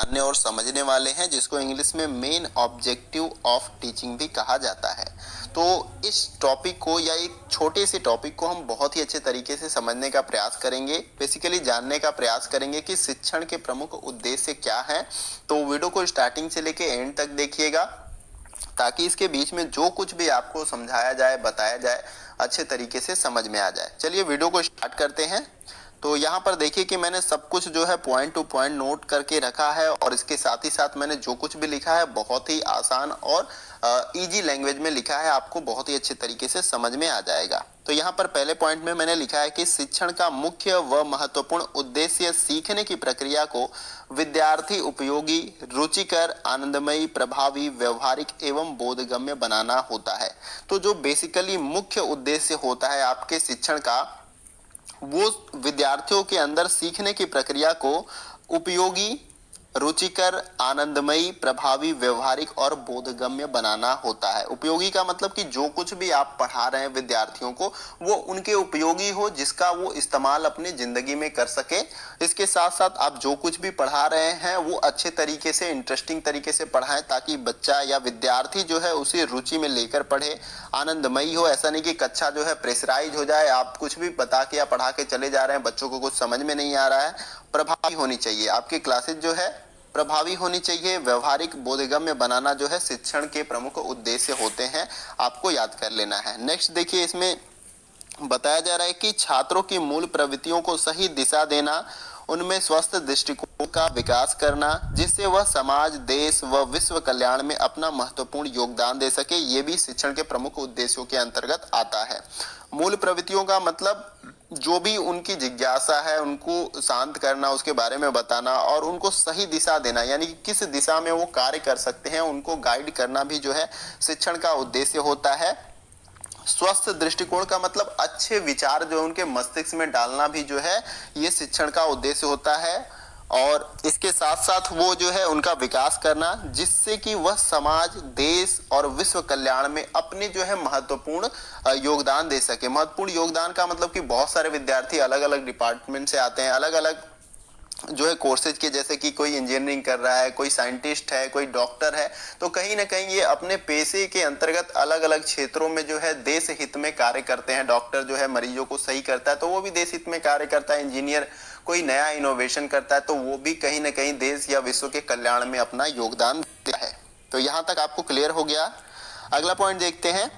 जानने और समझने वाले हैं, जिसको इंग्लिश में मेन ऑब्जेक्टिव ऑफ टीचिंग भी कहा जाता है। तो इस टॉपिक को या एक छोटे से टॉपिक को हम बहुत ही अच्छे तरीके से समझने का प्रयास करेंगे, बेसिकली जानने का प्रयास करेंगे कि शिक्षण के प्रमुख उद्देश्य क्या हैं। तो वीडियो को स्टार्टिंग से लेके एंड तक देखिएगा, ताकि इसके बीच में जो कुछ भी आपको समझाया जाए, बताया जाए, अच्छे तरीके से समझ में आ जाए। चलिए वीडियो को स्टार्ट करते हैं। तो यहाँ पर देखिए कि मैंने सब कुछ जो है पॉइंट टू पॉइंट नोट करके रखा है, और इसके साथ ही साथ मैंने जो कुछ भी लिखा है बहुत ही आसान और इजी लैंग्वेज में लिखा है, आपको बहुत ही अच्छे तरीके से समझ में आ जाएगा। तो यहाँ पर पहले पॉइंट में मैंने लिखा है कि शिक्षण का मुख्य व महत्वपूर्ण उद्देश्य सीखने की प्रक्रिया को विद्यार्थी उपयोगी, रुचिकर, आनंदमयी, प्रभावी, व्यवहारिक एवं बोधगम्य बनाना होता है। तो जो बेसिकली मुख्य उद्देश्य होता है आपके शिक्षण का, वो विद्यार्थियों के अंदर सीखने की प्रक्रिया को उपयोगी, रुचिकर, आनंदमयी, प्रभावी, व्यवहारिक और बोधगम्य बनाना होता है। उपयोगी का मतलब कि जो कुछ भी आप पढ़ा रहे हैं विद्यार्थियों को, वो उनके उपयोगी हो, जिसका वो इस्तेमाल अपनी जिंदगी में कर सके। इसके साथ साथ आप जो कुछ भी पढ़ा रहे हैं वो अच्छे तरीके से, इंटरेस्टिंग तरीके से पढ़ाएं, ताकि बच्चा या विद्यार्थी जो है उसे रुचि में लेकर पढ़े, आनंदमयी हो। ऐसा नहीं कि कक्षा जो है प्रेशराइज हो जाए, आप कुछ भी बता के या पढ़ा के चले जा रहे हैं, बच्चों को कुछ समझ में नहीं आ रहा है। प्रभावी होनी चाहिए आपकी क्लासेस, जो है प्रभावी होनी चाहिए। व्यवहारिक, बोधगम्य बनाना जो है शिक्षण के प्रमुख उद्देश्य होते हैं, आपको याद कर लेना है। नेक्स्ट देखिए, इसमें बताया जा रहा है कि छात्रों की मूल प्रवृत्तियों को सही दिशा देना, उनमें स्वस्थ दृष्टिकोण का विकास करना, जिससे वह समाज, देश व विश्व कल्याण में अपना महत्वपूर्ण योगदान दे सके, ये भी शिक्षण के प्रमुख उद्देश्यों के अंतर्गत आता है। मूल प्रवृत्तियों का मतलब जो भी उनकी जिज्ञासा है उनको शांत करना, उसके बारे में बताना, और उनको सही दिशा देना, यानी कि किस दिशा में वो कार्य कर सकते हैं उनको गाइड करना भी जो है शिक्षण का उद्देश्य होता है। स्वस्थ दृष्टिकोण का मतलब अच्छे विचार जो उनके मस्तिष्क में डालना भी जो है ये शिक्षण का उद्देश्य होता है। और इसके साथ साथ वो जो है उनका विकास करना, जिससे कि वह समाज, देश और विश्व कल्याण में अपने जो है महत्वपूर्ण योगदान दे सके। महत्वपूर्ण योगदान का मतलब कि बहुत सारे विद्यार्थी अलग अलग डिपार्टमेंट से आते हैं, अलग अलग जो है कोर्सेज के, जैसे कि कोई इंजीनियरिंग कर रहा है, कोई साइंटिस्ट है, कोई डॉक्टर है, तो कहीं ना कहीं ये अपने पेशे के अंतर्गत अलग अलग क्षेत्रों में जो है देश हित में कार्य करते हैं। डॉक्टर जो है मरीजों को सही करता है तो वो भी देश हित में कार्य करता है। इंजीनियर कोई नया इनोवेशन करता है तो वो भी कहीं ना कहीं देश या विश्व के कल्याण में अपना योगदान देता है। तो यहाँ तक आपको क्लियर हो गया। अगला पॉइंट देखते हैं।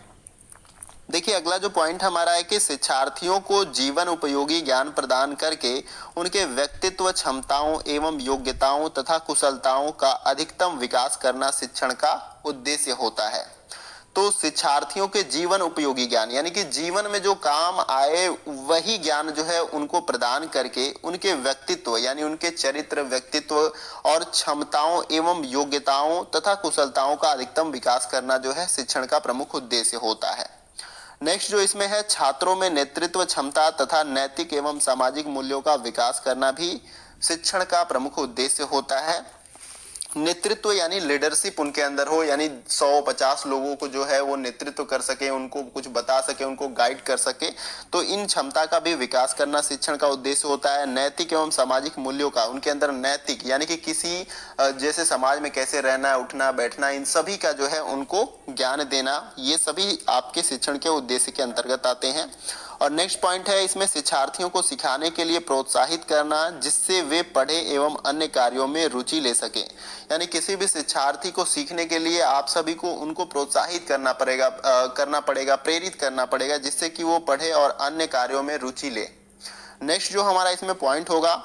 देखिए, अगला जो पॉइंट हमारा है कि शिक्षार्थियों को जीवन उपयोगी ज्ञान प्रदान करके उनके व्यक्तित्व, क्षमताओं एवं योग्यताओं तथा कुशलताओं का अधिकतम विकास करना शिक्षण का उद्देश्य होता है। तो शिक्षार्थियों के जीवन उपयोगी ज्ञान, यानी कि जीवन में जो काम आए वही ज्ञान जो है उनको प्रदान करके उनके व्यक्तित्व, यानी उनके चरित्र, व्यक्तित्व और क्षमताओं एवं योग्यताओं तथा कुशलताओं का अधिकतम विकास करना जो है शिक्षण का प्रमुख उद्देश्य होता है। नेक्स्ट जो इसमें है, छात्रों में नेतृत्व क्षमता तथा नैतिक एवं सामाजिक मूल्यों का विकास करना भी शिक्षण का प्रमुख उद्देश्य होता है। नेतृत्व यानी लीडरशिप उनके अंदर हो, यानी 100-50 लोगों को जो है वो नेतृत्व कर सके, उनको कुछ बता सके, उनको गाइड कर सके। तो इन क्षमता का भी विकास करना शिक्षण का उद्देश्य होता है। नैतिक एवं सामाजिक मूल्यों का, उनके अंदर नैतिक यानी कि किसी जैसे समाज में कैसे रहना, उठना बैठना, इन सभी का जो है उनको ज्ञान देना, ये सभी आपके शिक्षण के उद्देश्य के अंतर्गत आते हैं। और नेक्स्ट पॉइंट है इसमें, शिक्षार्थियों को सिखाने के लिए प्रोत्साहित करना, जिससे वे पढ़े एवं अन्य कार्यों में रुचि ले सके। यानी किसी भी शिक्षार्थी को सीखने के लिए आप सभी को उनको प्रोत्साहित करना पड़ेगा, प्रेरित करना पड़ेगा, जिससे कि वो पढ़े और अन्य कार्यों में रुचि ले। नेक्स्ट जो हमारा इसमें पॉइंट होगा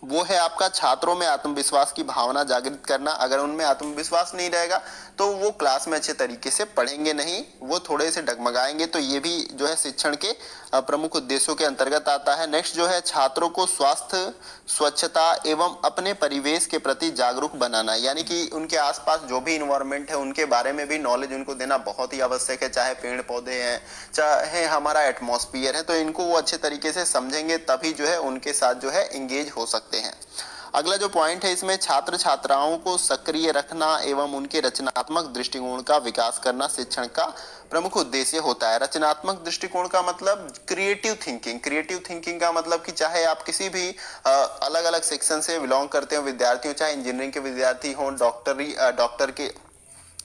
वो है आपका छात्रों में आत्मविश्वास की भावना जागृत करना। अगर उनमें आत्मविश्वास नहीं रहेगा तो वो क्लास में अच्छे तरीके से पढ़ेंगे नहीं, वो थोड़े से डगमगाएंगे। तो ये भी जो है शिक्षण के प्रमुख उद्देश्यों के अंतर्गत आता है। नेक्स्ट जो है, छात्रों को स्वास्थ्य, स्वच्छता एवं अपने परिवेश के प्रति जागरूक बनाना, यानी कि उनके आसपास जो भी इन्वायरमेंट है उनके बारे में भी नॉलेज उनको देना बहुत ही आवश्यक है। चाहे पेड़ पौधे हैं, चाहे हमारा एटमॉस्फेयर है, तो इनको वो अच्छे तरीके से समझेंगे, तभी जो है उनके साथ जो है इंगेज हो सकते हैं। अगला जो पॉइंट है इसमें छात्र छात्राओं को सक्रिय रखना एवं उनके रचनात्मक दृष्टिकोण का विकास करना शिक्षण का प्रमुख उद्देश्य होता है। रचनात्मक दृष्टिकोण का मतलब क्रिएटिव थिंकिंग। क्रिएटिव थिंकिंग का मतलब कि चाहे आप किसी भी अलग अलग सेक्शन से बिलोंग करते हो विद्यार्थी हो, चाहे इंजीनियरिंग के विद्यार्थी हो, डॉक्टर के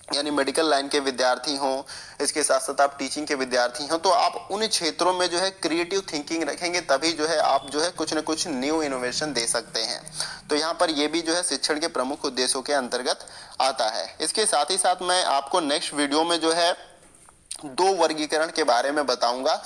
यानी मेडिकल लाइन के विद्यार्थी हों, इसके साथ साथ आप टीचिंग के विद्यार्थी हों, तो आप उन क्षेत्रों में जो है क्रिएटिव थिंकिंग रखेंगे तभी जो है आप जो है कुछ न कुछ न्यू इनोवेशन दे सकते हैं। तो यहाँ पर ये भी जो है शिक्षण के प्रमुख उद्देश्यों के अंतर्गत आता है। इसके साथ ही साथ मैं आपको नेक्स्ट वीडियो में जो है 2 वर्गीकरण के बारे में बताऊंगा।